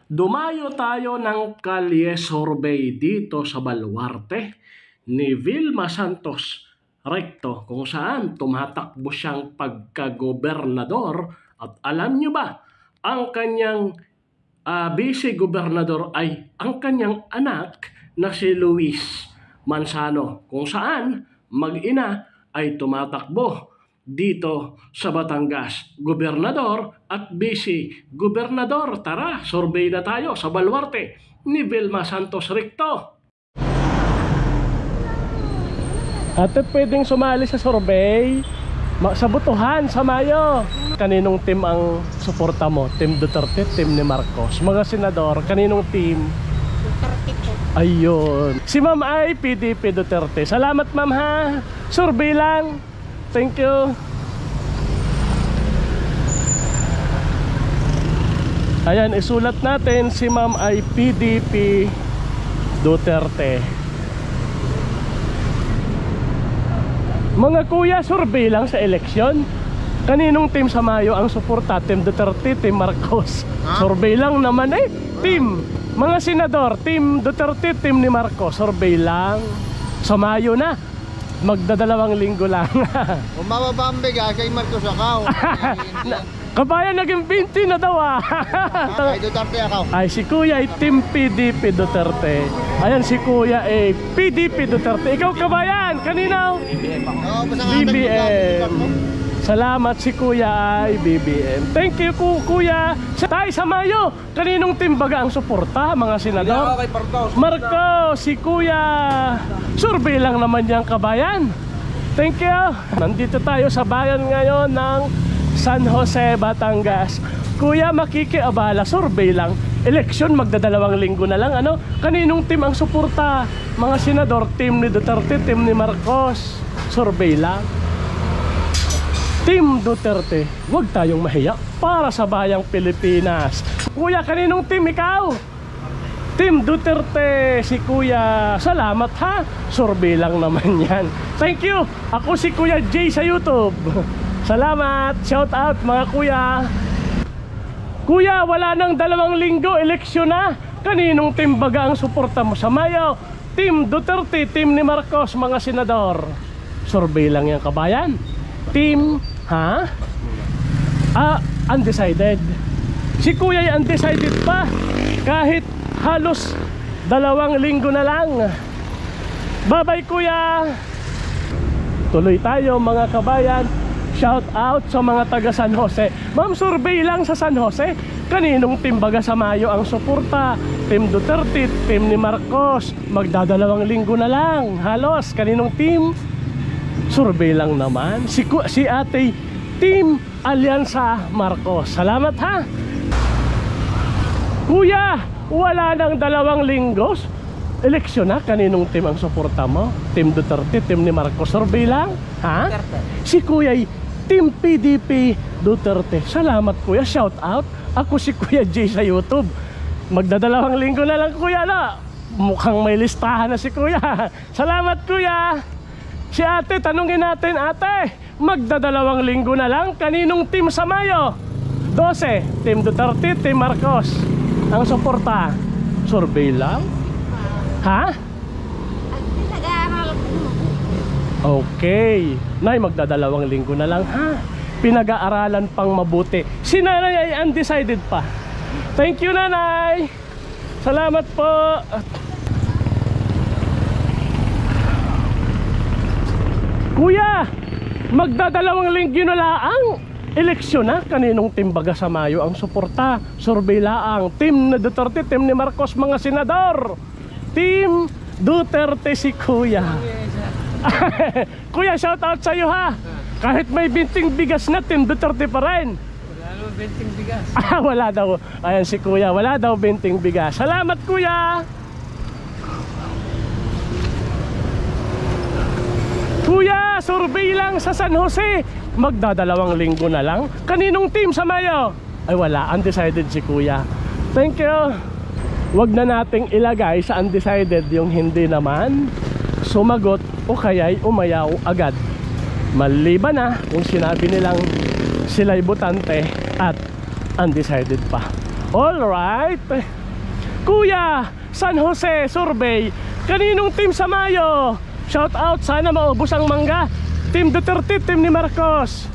Dumayo tayo ng kalye survey dito sa Baluarte ni Vilma Santos Recto kung saan tumatakbo siyang pagka-gobernador at alam nyo ba, ang kanyang vice-gobernador ay ang kanyang anak na si Luis Manzano kung saan mag-ina ay tumatakbo dito sa Batangas, gobernador at vice-gobernador. Tara, survey na tayo sa Baluarte ni Vilma Santos Recto. Ate, pwedeng sumali sa survey sa Butuhan, sa Mayo. Kaninong team ang suporta mo? Team Duterte, team ni Marcos? Mga senador, kaninong team? Duterte po. Ayun. Si Ma'am ay PDP Duterte. Salamat, Ma'am, ha? Survey lang. Thank you. Ayan, isulat natin si Ma'am ay PDP Duterte. Mga kuya, survey lang sa eleksyon. Kaninong team sa Mayo ang suporta? Team Duterte, team Marcos? Survey lang naman eh. Team, mga senador, team Duterte, team ni Marcos. Survey lang. Sa Mayo na. Magdadalawang linggo lang. Umababa ang biga kay Marcos akaw. Kabayan naging 20 na daw Kay Duterte akaw. Ay, si Kuya ay team PDP Duterte. Ayan, si Kuya ay PDP Duterte. Ikaw, kabayan, kanina? BBM. Salamat, si Kuya ay BBM. Thank you, Kuya. Tayo sa Mayo, kaninong team baga ang suporta, mga senador? Marcos, si Kuya. Survey lang naman yung kabayan. Thank you. Nandito tayo sa bayan ngayon ng San Jose, Batangas. Kuya, makikiabala, survey lang. Eleksyon, magdadalawang linggo na lang. Ano? Kaninong team ang suporta? Mga senador, team ni Duterte, team ni Marcos. Survey lang. Team Duterte, huwag tayong mahiya para sa bayang Pilipinas. Kuya, kaninong team ikaw? Team Duterte, si Kuya. Salamat, ha? Survey lang naman yan. Thank you. Ako si Kuya Jay sa YouTube. Salamat. Shout out, mga kuya. Kuya, wala nang 2 linggo, eleksyon na. Kaninong team baga ang suporta mo sa Mayo? Team Duterte, team ni Marcos, mga senador. Survey lang yan, kabayan. Team, ha? Undecided. Si Kuya ay undecided pa. Kahit halos 2 linggo na lang. Bye-bye, Kuya. Tuloy tayo, mga kabayan. Shout out sa mga taga San Jose. Ma'am, survey lang sa San Jose. Kaninong team baga sa Mayo ang suporta? Team Duterte, team ni Marcos. Magdadalawang linggo na lang. Halos, kaninong team? Survey lang naman. Si ate, team Alyansa Marcos. Salamat, ha? Kuya, wala nang 2 linggo. Eleksyon na, kaninong team ang suporta mo? Team Duterte, team ni Marcos. Survey lang, ha? Si Kuya team PDP Duterte. Salamat, Kuya. Shout out. Ako si Kuya Jay sa YouTube. Magdadalawang linggo na lang, Kuya, na. Mukhang may listahan na si Kuya. Salamat, Kuya. Si ate, tanungin natin, ate, magdadalawang linggo na lang, kaninong team sa Mayo? 12, team Duterte, team Marcos ang suporta. Survey lang, ha? Okay, Nay, magdadalawang linggo na lang, ha? Pinag-aaralan pang mabuti. Si Nanay ay undecided pa. Thank you, Nanay. Salamat po. Kuya, magdadalawang linggo na laang. Eleksyon na, kaninong team baga sa Mayo ang suporta? Survey laang. Team ni Duterte, team ni Marcos, mga senador. Team Duterte, si Kuya. Kuya, shout out sa iyo, ha? Kahit may binting bigas na, team Duterte pa rin. Wala daw binting bigas. Wala daw. Ayan si Kuya, wala daw binting bigas. Salamat, Kuya. Kuya, survey lang sa San Jose. Magdadalawang linggo na lang. Kaninong team sa Mayo? Ay, wala, undecided si Kuya. Thank you. Wag na nating ilagay sa undecided yung hindi naman sumagot o kaya'y umayaw agad. Maliban na kung sinabi nilang sila'y botante at undecided pa. Alright. Kuya, San Jose Survey, kaninong team sa Mayo? Shout out, sana maubos ang mangga. Team Duterte, team ni Marcos.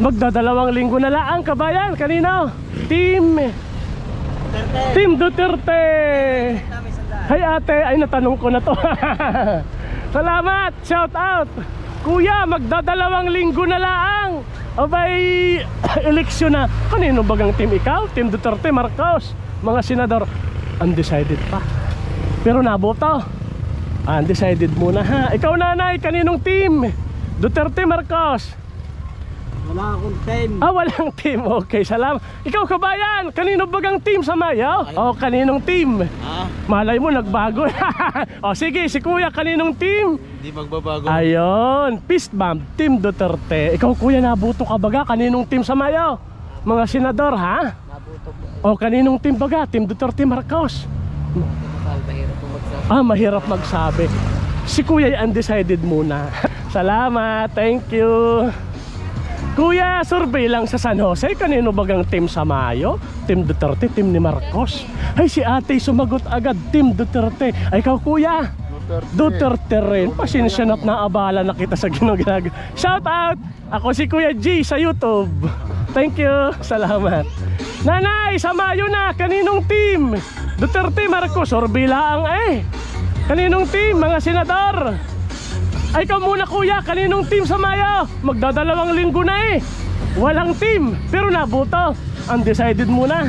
Magdadalawang linggo na lang, kabayan. Kanino? Team Duterte. Hay ate, ay natanong ko na to. Salamat, shout out. Kuya, magdadalawang linggo na lang. Abay, eleksyon na. Kanino bagang team ikaw? Team Duterte, Marcos. Mga senador, undecided pa. Pero naboto. Undecided muna ha. Ikaw nanay, kaninong team? Duterte, Marcos. Wala akong time. Walang team. Okay, salamat. Ikaw kabayan, kanino bagang team sa Mayo? O kaninong team? Malay mo nagbago. O sige, si kuya kaninong team? Hindi magbabago. Ayun, fist bump, team Duterte. Ikaw kuya, nabuto ka baga? Kaninong team sa Mayo? Mga senador ha? Nabuto po. O kaninong team baga? Team Duterte, Marcos. Mahirap po magsabi. Mahirap magsabi. Si kuya ay undecided muna. Salamat, thank you. Kuya, survey lang sa San Jose. Kanino bagang team sa Mayo? Team Duterte, team ni Marcos. Ay, si ate sumagot agad, team Duterte. Ay, ikaw kuya? Duterte rin. Pasensya na't naabala na kita sa ginagawa. Shout out! Ako si Kuya G sa YouTube. Thank you. Salamat. Nanay, sa Mayo na. Kaninong team? Duterte, Marcos. Survey lang eh. Kaninong team? Mga senador. Ay, ikaw muna kuya, kaninong team sa Mayo? Magdadalawang linggo na eh. Walang team, pero nabuto. Undecided muna.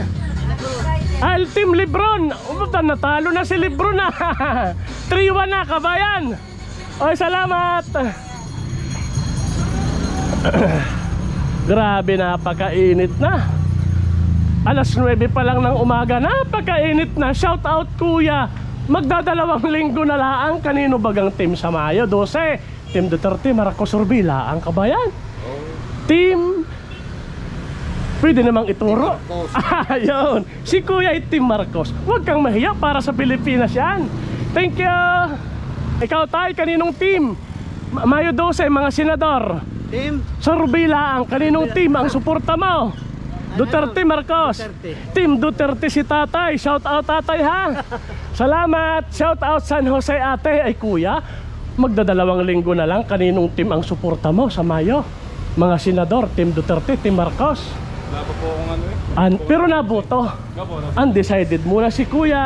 Al team Lebron. Natalo na si Lebron na. 3-1 na, kabayan. Oy, salamat. Grabe, napakainit na. Alas 9 pa lang ng umaga, napakainit na. Shout out kuya. Magdadalawang linggo na laang. Kanino bagang team sa Mayo? 12. Team Duterte, Marcos, Urbila. Ang kabayan. Team, pwede namang ituro. Ayun. Si kuya ay Team Marcos. Huwag kang mahiya, para sa Pilipinas yan. Thank you. Ikaw tayo, kaninong team? Mayo 12, mga senador. Team? Sa Urbila. Ang kaninong team ang suporta mo? Duterte, Marcos. Duterte. Team Duterte si tatay. Shout out tatay ha. Salamat. Shout out San Jose ate. Ay kuya, magdadalawang linggo na lang. Kaninong team ang suporta mo sa Mayo? Mga senador, Team Duterte, Team Marcos. Wala pa po akong ano eh. Pero naboto. Undecided muna si kuya.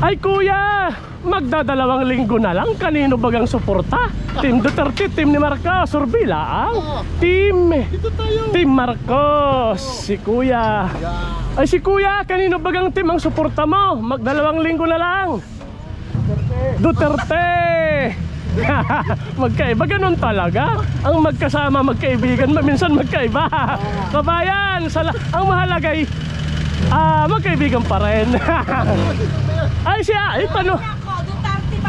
Ay kuya, magdadalawang linggo na lang. Kanino bagang suporta? Team Duterte, Team ni Marcos. Urbila ang Team Marcos. Si kuya. Ay si kuya, kanino bagang team ang suporta mo? Magdalawang linggo na lang. Duterte. Magkaiba, ganun talaga. Ang magkasama, magkaibigan, minsan magkaiba. Kabayan, ang mahalagay, magkaibigan pa rin. Ay siya, ay tanong.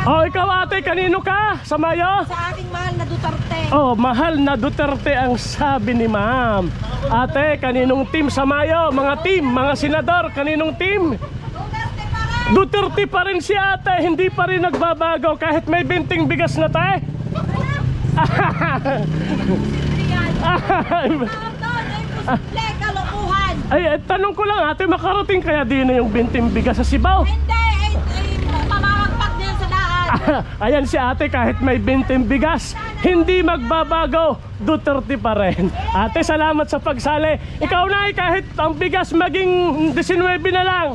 Ikaw ate, kanino ka? Sa Mayo? Sa aking mahal na Duterte. Mahal na Duterte ang sabi ni ma'am. Ate, kaninong team sa Mayo? Mga team, mga senador, kaninong team? Duterte pa rin. Duterte pa rin si ate, hindi pa rin nagbabago kahit may binting bigas na tayo. Kalokohan. Ay, tanong ko lang ate, makarating kaya din na yung binting bigas sa Sibaw? Hindi, mamamagpag niya sa daan. Ayan si ate, kahit may binting bigas, hindi magbabago, Duterte pa rin. Ate, salamat sa pagsali. Ikaw na kahit ang bigas maging 19 na lang.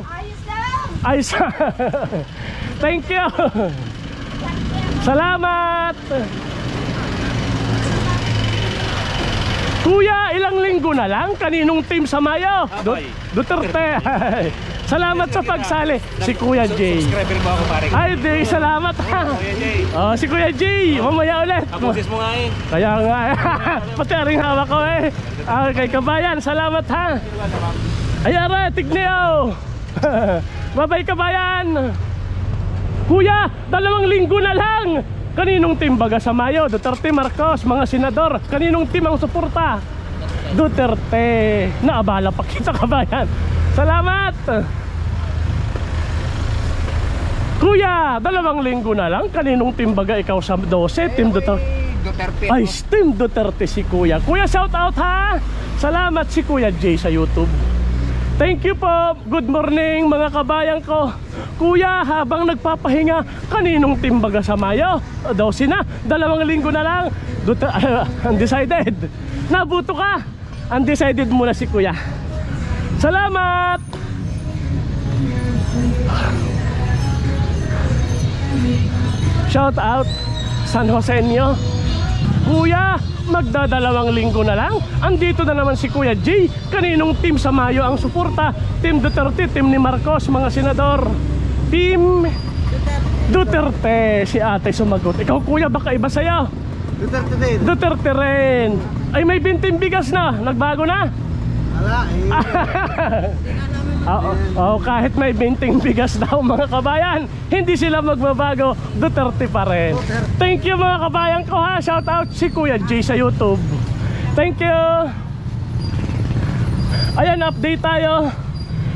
Ayos lang. Ay, thank you. Salamat. Kuya, ilang linggo na lang? Kaninong team sa Mayo? Duterte. Salamat sa pagsali. Si Kuya J. Subscriber mo ako pare. Ay, di, salamat ha. Kuya Jay. Si Kuya J, mamaya ulit. Abusis mo nga eh. Kaya nga, pati aring hawak ko eh. Kay kabayan, salamat ha. Ay, ara, tigniyo. Bye-bye kabayan. Kuya, 2 linggo na lang. Kaninong team baga sa Mayo? Duterte, Marcos, mga senador. Kaninong team ang suporta? Duterte. Naabala pa kita kabayan. Salamat. Kuya, 2 linggo na lang. Kaninong team baga ikaw sa 12? Team Duterte. Duterte. Ay, Team Duterte si Kuya. Kuya, shout out ha. Salamat si Kuya J sa YouTube. Thank you po. Good morning mga kabayan ko. Kuya, habang nagpapahinga, kaninong team baga sa Mayo? 12 na, 2 linggo na lang. Undecided. Nabuto ka. Undecided muna si Kuya. Salamat. Shout out San Joseño. Kuya, magdadalawang linggo na lang. Andito na naman si Kuya J. Kaninong team sa Mayo ang suporta? Team Duterte, team ni Marcos, mga senador. Team Duterte. Si ate sumagot. Ikaw kuya, baka iba sa'yo? Duterte din. Duterte rin. Ay, may binting bigas na. Nagbago na. Wala Kahit may binting bigas daw mga kabayan, hindi sila magbabago. Duterte pa rin. Thank you mga kabayan ko ha. Shout out si Kuya J sa YouTube. Thank you. Ayan, update tayo.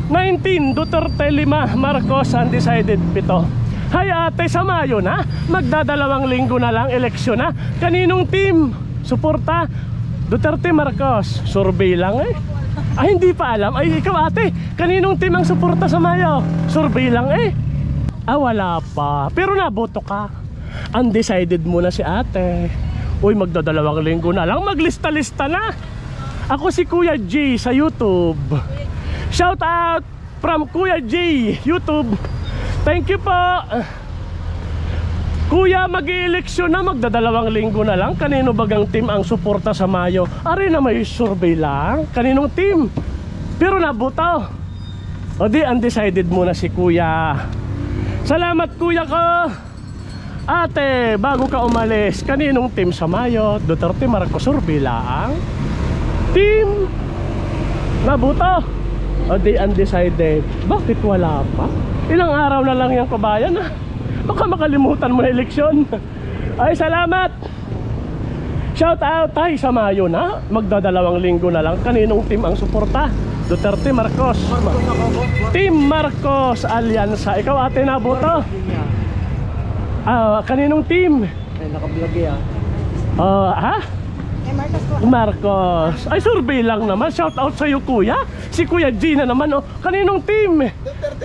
19 Duterte 5, Marcos undecided 7. Hay ate, sa Mayo na. Magdadalawang linggo na lang, eleksyon na. Kaninong team suporta? Duterte, Marcos. Survey lang eh. Ay, hindi pa alam. Ay, ikaw ate, kaninong team ang suporta sa Mayo? Survey lang eh. Wala pa. Pero naboto ka. Undecided muna si ate. Uy, magdadalawang linggo na lang. Maglista-lista na. Ako si Kuya G sa YouTube. Shout out from Kuya J YouTube. Thank you po. Kuya, mag-i-eleksyon na, magdadalawang linggo na lang. Kanino bagang team ang suporta sa Mayo? Ari na may survey lang. Kaninong team? Pero nabuto. O di, undecided muna si Kuya. Salamat Kuya ko. Ate, bago ka umalis, kaninong team sa Mayo? Duterte, Marcos, survey lang. Team nabuto. O di, undecided. Bakit wala pa? Ilang araw na lang yung kabayan ha. Baka makalimutan mo na eleksyon. Ay, salamat. Shout out tayo sa Mayo na. Magdadalawang linggo na lang. Kaninong team ang suporta? Duterte, Marcos. Team Marcos Alyansa. Ikaw ate, naboto? Kaninong team? Ay, nakablog yan. Ha? Marcos. Ay, survey lang naman. Shout out sa iyo kuya. Si Kuya G na naman oh. Kaninong team?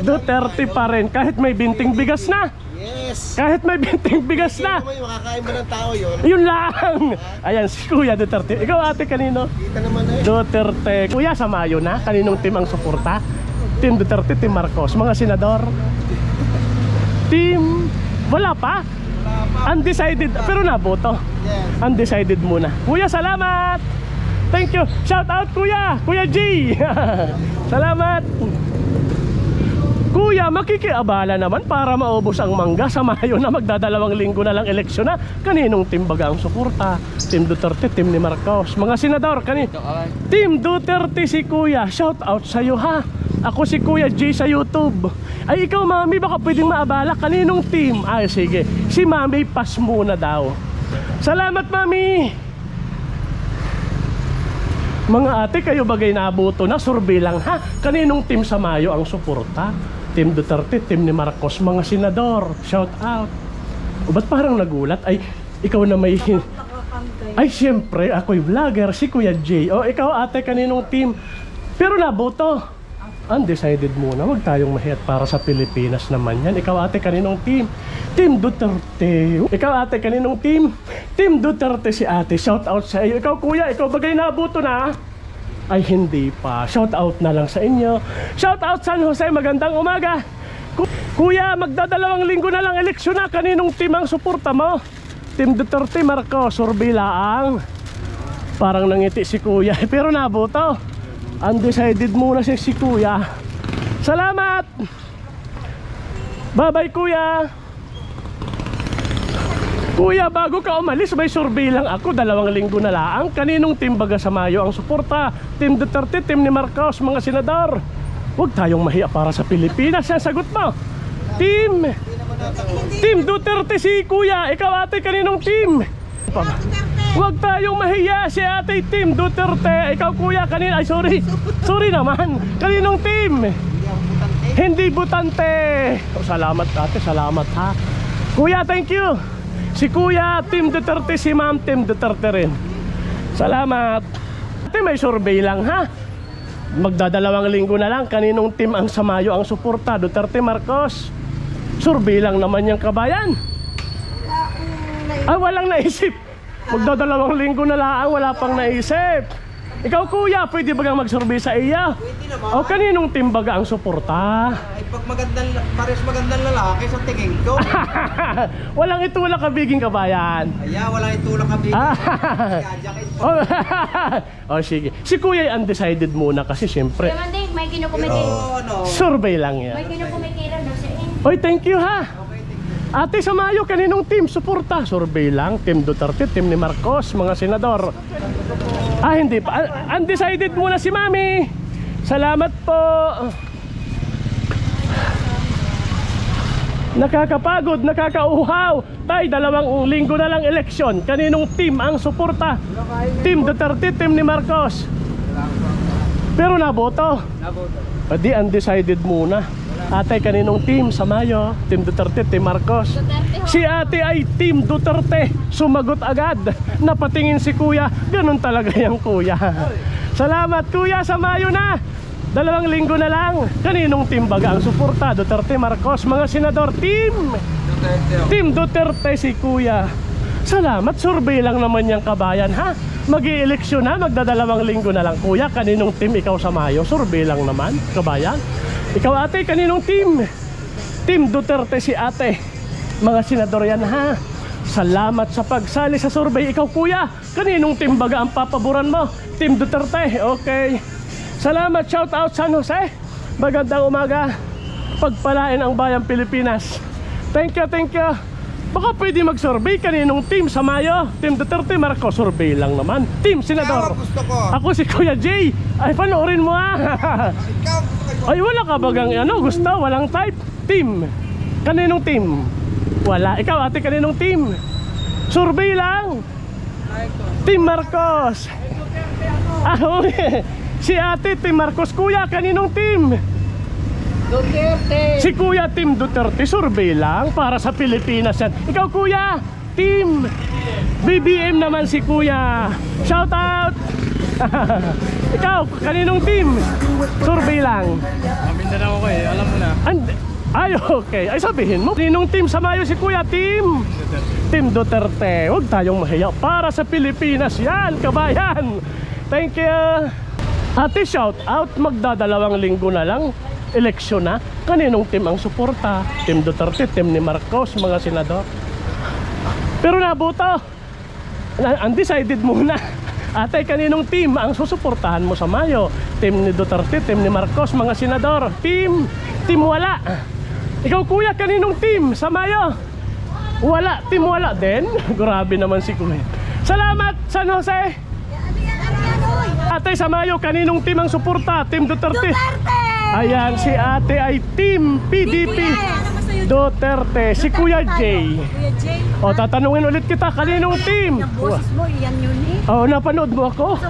Duterte pa rin. Kahit may binting bigas na. Yes. Kahit may binting bigas na. May makakain ba ng tao yun? Yun lang. Ayan si Kuya Duterte. Ikaw ate, kanino? Kita naman eh. Duterte. Kuya, sa Mayo na. Kaninong team ang suporta? Team Duterte, Team Marcos. Mga senador. Team wala pa. Undecided. Pero naboto. Yes. Undecided muna. Kuya, salamat. Thank you. Shout out Kuya. Kuya G. Salamat. Kuya, makikiabala naman para maubos ang mangga sa Mayo na. Magdadalawang linggo na lang eleksyon na. Kaninong team baga ang suporta? Team Duterte, team ni Marcos. Mga senador, Team Duterte si Kuya. Shout out sa iyo ha. Ako si Kuya J sa YouTube. Ay, ikaw mami, baka pwedeng maabala. Kaninong team? Ay, sige. Si mami, pass muna daw. Salamat mami. Mga ate, kayo bagay nabuto na. Survey lang ha. Kaninong team sa Mayo ang suporta? Team Duterte, team ni Marcos, mga senador. Shout out. O ba't parang nagulat? Ay, ikaw na may... Ay, siyempre, ako'y vlogger, si Kuya J. O, ikaw ate, kaninong team? Pero naboto. Undecided muna. Huwag tayong mahiyat para sa Pilipinas naman yan. Ikaw ate, kaninong team? Team Duterte. Ikaw ate, kaninong team? Team Duterte si ate. Shout out sa iyo. Ikaw kuya, ikaw bagay nabuto na? Ay, hindi pa. Shout out na lang sa inyo. Shout out San Jose, magandang umaga. Kuya, magdadalawang linggo na lang eleksyon na. Kaninong team ang suporta mo? Team Duterte, Marcos, survey lang. Parang nangiti si kuya. Pero naboto. Undecided muna si kuya. Salamat. Bye bye kuya. Kuya, bago ka umalis, may survey lang ako. 2 linggo na lang. Kaninong team baga sa Mayo ang suporta? Team Duterte, team ni Marcos, mga senador. Huwag tayong mahiya para sa Pilipinas. Yan sagot mo. Team Duterte si kuya. Ikaw ate, kaninong team? Huwag tayong mahiya. Si ate, team Duterte. Ikaw kuya, kanina. Ay, sorry. Sorry naman. Kaninong team? Hindi butante. Salamat ate, salamat ha. Kuya, thank you. Si kuya, team Duterte. Si ma'am, team Duterte rin. Salamat. Ate, may survey lang ha. Magdadalawang linggo na lang, kaninong team ang samayo ang suporta? Duterte, Marcos? Survey lang naman yung kabayan. Walang naisip. Magdadalawang linggo na lang, wala pang naisip. Ikaw kuya, pwede bagang mag-survey sa iya? Pwede naman. O kaninong team baga ang suporta? Ay, pag pares magandang lalaki sa tingin ko. Walang itulak kabiging kabayan. Aya, wala itulak kami. Jacket po. O sige. Si kuya ay undecided muna kasi siyempre Mandi, may kinukomedi. Ano? survey lang yan. May kinukomedi lang daw siya eh. Oy, thank you ha. Ate Samayo, kaninong team suporta? Survey lang. Team Duterte, team ni Marcos, mga senador. Hindi pa. Undecided muna si Mami. Salamat po. Nakakapagod, nakakauhaw. Tay, 2 linggo na lang eleksyon. Kaninong team ang suporta? Team Duterte, team ni Marcos. Pero naboto. Di undecided muna. Ate, kaninong team? Samayo, team Duterte, team Marcos. Si ate ay team Duterte. Sumagot agad. Napatingin si kuya. Ganun talaga yung kuya. Salamat kuya, Samayo na. 2 linggo na lang. Kaninong team baga ang suporta? Duterte, Marcos, mga senador. Team Duterte si kuya. Salamat, survey lang naman yung kabayan ha. Mag-i-eleksyon na, magda2 linggo na lang. Kuya, kaninong team ikaw Samayo? Survey lang naman, kabayan. Ikaw ate, kaninong team? Team Duterte si ate. Mga senador yan ha. Salamat sa pagsali sa survey. Ikaw kuya, kaninong team baga ang papaboran mo? Team Duterte, okay. Salamat, shout out San Jose. Magandang umaga. Pagpalain ang bayang Pilipinas. Thank you, thank you. Baka pwede mag-survey kaninong team Samayo? Team Duterte, Marcos, survey lang naman. Team Senador. Gusto ko. Ako si Kuya Jay. Ay, panoorin mo ha. Ay, wala ka bagang gusto? Walang type? Team. Kaninong team? Wala. Ikaw ate, kaninong team? Survey lang. Team Marcos. Si ate, Team Marcos. Kuya, kaninong team? Duterte. Si kuya, Team Duterte. Survey lang para sa Pilipinas yan. Ikaw kuya, Team BBM naman si kuya. Shout out. Ikaw, kaninong team? Survey lang. Mindanao ko eh, alam mo na. Ay, okay. Ay, sabihin mo. Kaninong team? Samayo si kuya, Team Duterte. Huwag tayong mahiya. Para sa Pilipinas yan, kabayan. Thank you. Ate, shout out. Magda2 linggo na lang. Eleksyon na. Kaninong team ang suporta? Team Duterte, team ni Marcos, mga senador. Pero nabuto. Undecided muna. Ate, kaninong team ang susuportahan mo sa Mayo? Team ni Duterte, team ni Marcos, mga senador. Team wala. Ikaw kuya, kaninong team sa Mayo? Wala, team wala din. Grabe naman si kuya. Salamat, San Jose. Ate, sa Mayo, kaninong team ang suporta? Team Duterte. Ayan, si ate ay Team PDP Duterte. Si Kuya Jay. Kuya Jay. O, tatanungin ulit kita, kaninong team? Yung boses mo, yan yun eh. O, napanood mo ako? Sa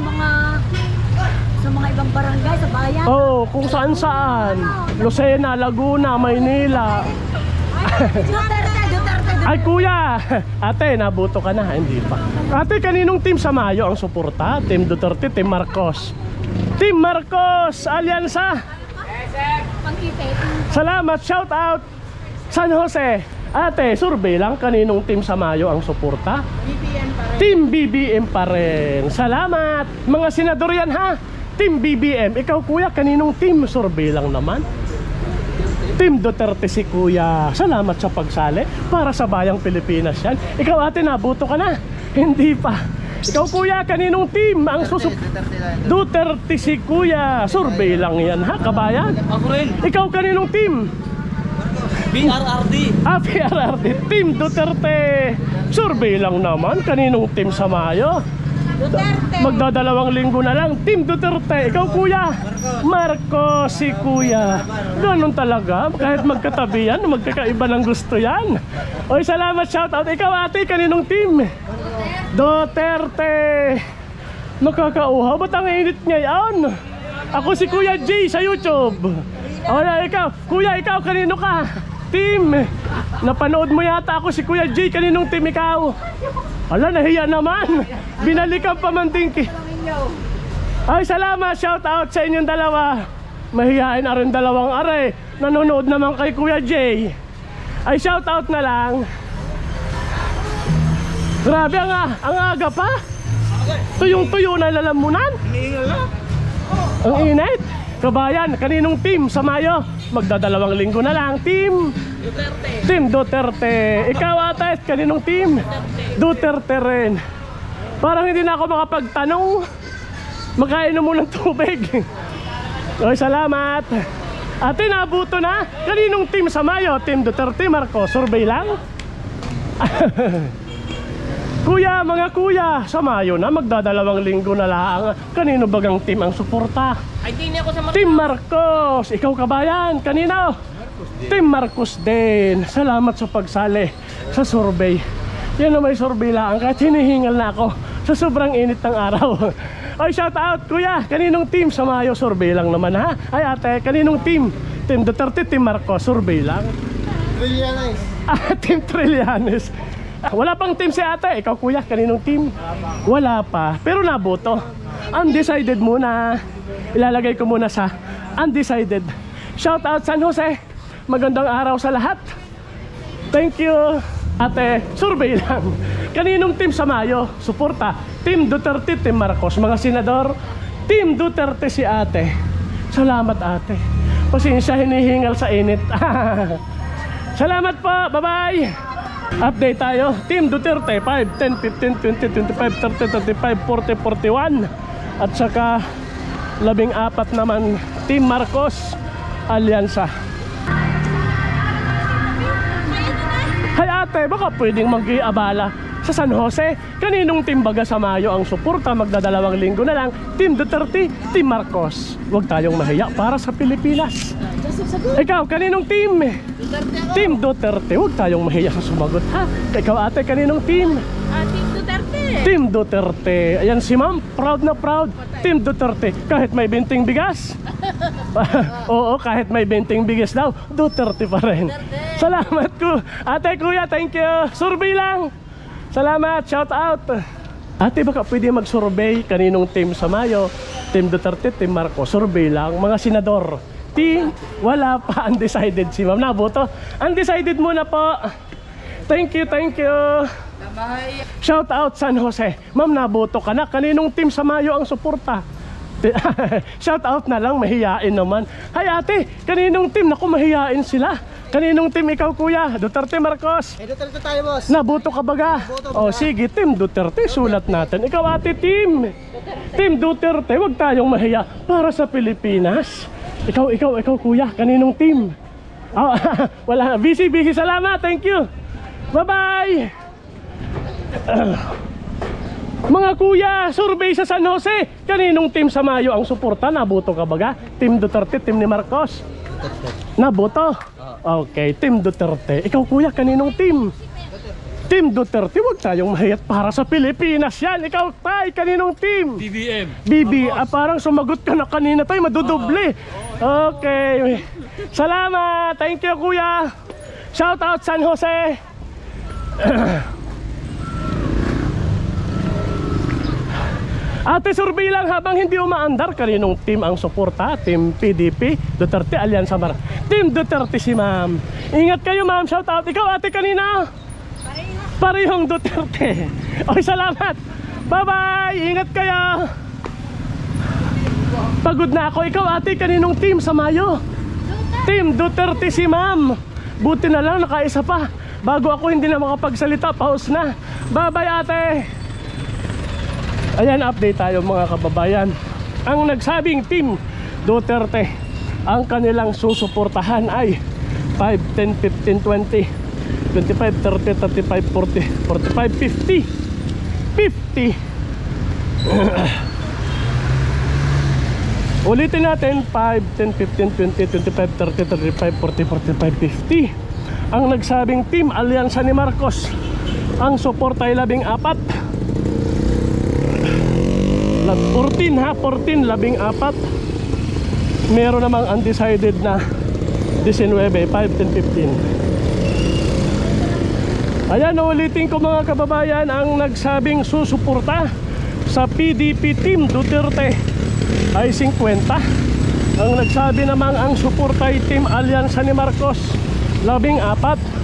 mga ibang barangay, sa bayan. Oo, kung saan saan. Lucena, Laguna, Maynila. Duterte. Ay kuya, ate, nabuto ka na. Hindi pa. Ate, kaninong team sa Mayo ang suporta? Team Duterte, Team Marcos. Team Marcos, alyansa. Salamat, shout out San Jose. Ate, survey lang, kaninong team sa Mayo ang suporta? BBM pa rin. Team BBM pa rin. Salamat. Mga senador yan ha. Team BBM. Ikaw kuya, kaninong team? Survey lang naman. Team Duterte si kuya. Salamat sa pagsali. Para sa bayang Pilipinas yan. Ikaw ate, nabuto ka na? Hindi pa. Ikaw kuya, kaninong team ang Duterte si kuya. Survey lang yan ha, kabayan. Ako rin. Ikaw kaninong team? BRRD. PRRD. Team Duterte. Survey lang naman. Kaninong team sa Mayo? Duterte. Magda2 linggo na lang. Team Duterte. Ikaw kuya? Marcos si kuya. Ganun talaga. Kahit magkatabi yan, magkakaiba ng gusto yan. Oy, salamat, shout out. Ikaw ate, kaninong team? Duterte. Nakakauhaw. Ba't ang init ngayon? Ako si Kuya Jay sa YouTube. Wala, ikaw. Kuya, ikaw, kanino ka? Team. Napanood mo yata ako si Kuya Jay. Kaninong team ikaw? Ala, nahiya naman. Binalikan pa man tingki. Ay, salamat, shout out sa inyong dalawa. Mahihain na rin dalawang are. Nanonood naman kay Kuya Jay. Ay, shout out na lang. Grabe, ang aga pa. Tuyong-tuyo na lalamunan. Ang init. Kabayan, kaninong team sa Mayo? Magdadalawang linggo na lang. Team Duterte. Team Duterte. Ikaw ate, kaninong team? Duterte rin. Parang hindi na ako makapagtanong. Makainom mo ng tubig. Oy, salamat. Ate, nabuto na. Kaninong team sa Mayo? Team Duterte, Marcos. Survey lang. Kuya, mga kuya, sa Mayo na, magdadalawang linggo na lang. Kanino bagang team ang suporta? Ay, di na ako sa Team Marcos. Ikaw kabayan, kanino? Team Marcos din. Salamat sa pagsali sa survey. Yan na may survey lang, kahit hinihingal na ako sa sobrang init ng araw. Ay, shout out kuya, kaninong team sa Mayo? Survey lang naman ha. Ay ate, kaninong team? Team Duterte, Team Marcos, survey lang. Trillanes. Team Trillanes. Wala pang team si ate. Ikaw kuya, kaninong team? Wala pa, pero naboto. Undecided muna. Ilalagay ko muna sa undecided. Shout out San Jose. Magandang araw sa lahat. Thank you. Ate, survey lang. Kaninong team sa Mayo? Suporta. Team Duterte, Team Marcos. Mga senador, Team Duterte si ate. Salamat ate. Pasensya, hinihingal sa init. Salamat po. Bye-bye. Update tayo. Team Duterte 5, 10, 15, 20, 25, 30, 35, 40, 41. At saka 14 naman Team Marcos Alyansa. Hay ate, baka pwedeng mag-iabala sa San Jose. Kaninong team baga sa Mayo ang suporta? Magdadalawang linggo na lang. Team Duterte, Team Marcos. Huwag tayong mahiya para sa Pilipinas. Ikaw, kaninong team? Team Duterte. Huwag tayong mahiya sa sumagot ha. Ikaw ate, kaninong team? Team Duterte. Team Duterte. Ayan si ma'am, proud na proud. Team Duterte. Kahit may binting bigas. Oo, kahit may binting bigas daw, Duterte pa rin. Salamat ko. Ate, kuya, thank you. Survey lang. Salamat, shout out. Ate, baka pwede mag-survey kaninong team sa Mayo? Team Duterte, Team Marcos. Survey lang. Mga senador. Team, wala pa. Undecided si ma'am. Naboto. Undecided muna po. Thank you, thank you. Shout out San Jose. Ma'am, naboto ka na. Kaninong team sa Mayo ang suporta? Shout out na lang, mahiyain naman. Hay ate, kaninong team? Naku, mahiyain sila. Kaninong team ikaw kuya? Duterte, Marcos? Duterte tayo, boss. Naboto ka baga? O sige, Team Duterte, sulat natin. Ikaw ate, team Team Duterte, wag tayong mahiya para sa Pilipinas. Ikaw kuya, kaninong team? Oh, wala, busy, salamat, thank you. Bye-bye. Mga kuya, survey sa San Jose. Kaninong team sa Mayo ang suporta? Naboto ka baga? Team Duterte, team ni Marcos? Naboto? Okay, Team Duterte. Ikaw kuya, kaninong team? Team Duterte, huwag tayong mahiyat para sa Pilipinas yan. Ikaw tay, kaninong team? BB. Parang sumagot ka na kanina tay, madudoble. Okay. Salamat. Thank you kuya. Shout out San Jose. Ate, survey lang habang hindi umaandar. Kaninong team ang suporta? Team PDP, Duterte, Alyansa Mar. Team Duterte si ma'am. Ingat kayo ma'am, shout out. Ikaw ate, kanina? Parehong Duterte. Okay, salamat. Bye bye, ingat kayo. Pagod na ako. Ikaw ate, kaninong team sa Mayo? Team Duterte si ma'am. Buti na lang nakaisa pa. Bago ako hindi na makapagsalita, pause na. Bye bye ate. Ayan, update tayo mga kababayan. Ang nagsabing Team Duterte, ang kanilang susuportahan ay 5, 10, 15, 20, 25, 30, 35, 40, 45, 50, 50. Ulitin natin, 5, 10, 15, 20, 25, 30, 35, 40, 45, 50. Ang nagsabing Team Alyansa ni Marcos, ang suporta ay 14. 14 ha, 14, 14. Meron namang undecided na 19, 5, 10, 15. Ayan, ulitin ko mga kababayan, ang nagsabing susuporta sa PDP Team Duterte ay 50. Ang nagsabi namang ang suporta ay Team Alyansa ni Marcos, 14.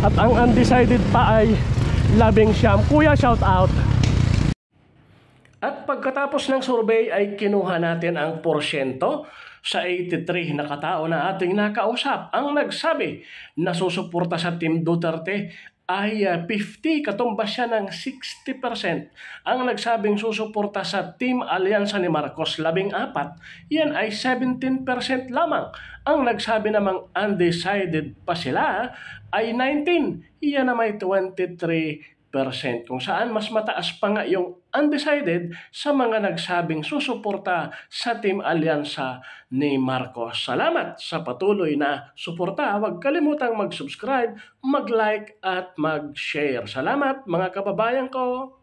At ang undecided pa ay 19. Kuya, shout out. At pagkatapos ng survey ay kinuha natin ang porsyento sa 83 na katao na ating nakausap. Ang nagsabi na susuporta sa Team Duterte ay 50, katumbas siya ng 60%. Ang nagsabing susuporta sa Team Alyansa ni Marcos, 14, yan ay 17% lamang. Ang nagsabi namang undecided pa sila ay 19, yan na may 23%. Kung saan mas mataas pa nga yung undecided sa mga nagsabing susuporta sa Team Alyansa ni Marcos. Salamat sa patuloy na suporta. Huwag kalimutang mag-subscribe, mag-like at mag-share. Salamat mga kababayan ko!